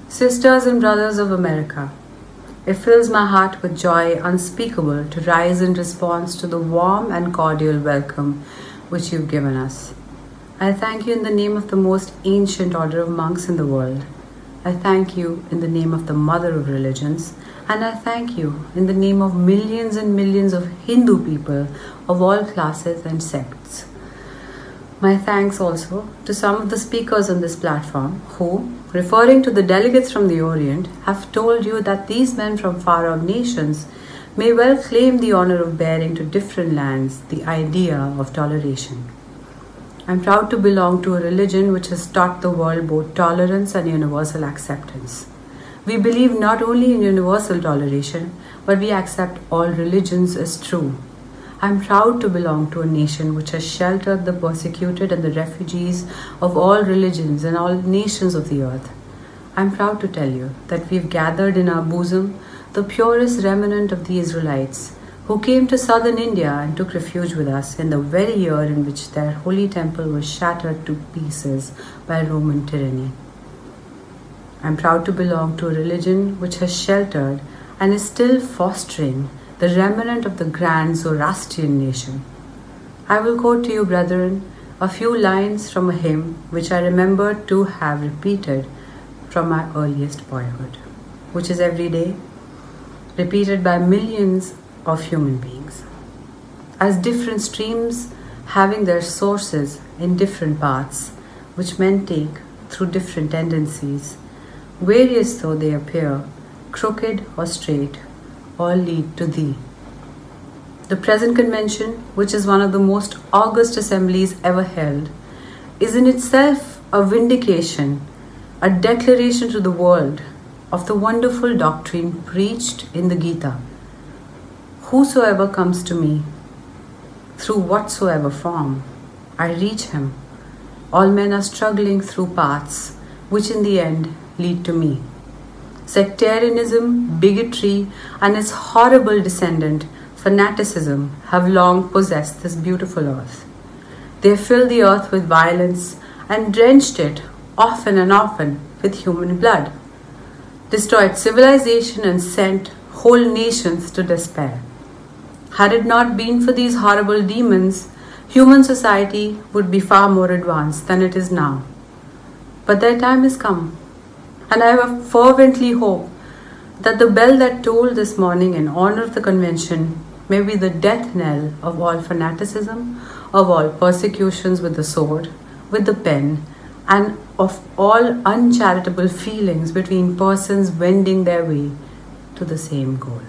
Sisters and brothers of America, it fills my heart with joy unspeakable to rise in response to the warm and cordial welcome which you've given us. I thank you in the name of the most ancient order of monks in the world. I thank you in the name of the mother of religions, and I thank you in the name of millions and millions of Hindu people of all classes and sects. My thanks also to some of the speakers on this platform who, referring to the delegates from the Orient, have told you that these men from far-off nations may well claim the honor of bearing to different lands the idea of toleration. I am proud to belong to a religion which has taught the world both tolerance and universal acceptance. We believe not only in universal toleration, but we accept all religions as true. I am proud to belong to a nation which has sheltered the persecuted and the refugees of all religions and all nations of the earth. I am proud to tell you that we have gathered in our bosom the purest remnant of the Israelites who came to southern India and took refuge with us in the very year in which their holy temple was shattered to pieces by Roman tyranny. I am proud to belong to a religion which has sheltered and is still fostering the remnant of the grand Zoroastrian nation. I will quote to you, brethren, a few lines from a hymn which I remember to have repeated from my earliest boyhood, which is every day repeated by millions of human beings. As different streams having their sources in different paths, which men take through different tendencies, various though they appear, crooked or straight, all lead to thee. The present convention, which is one of the most august assemblies ever held, is in itself a vindication, a declaration to the world of the wonderful doctrine preached in the Gita. Whosoever comes to me, through whatsoever form, I reach him. All men are struggling through paths which in the end lead to me. Sectarianism, bigotry, and its horrible descendant, fanaticism, have long possessed this beautiful earth. They have filled the earth with violence and drenched it often and often with human blood, destroyed civilization and sent whole nations to despair. Had it not been for these horrible demons, human society would be far more advanced than it is now. But their time is come. And I fervently hope that the bell that tolled this morning in honor of the convention may be the death knell of all fanaticism, of all persecutions with the sword, with the pen, and of all uncharitable feelings between persons wending their way to the same goal.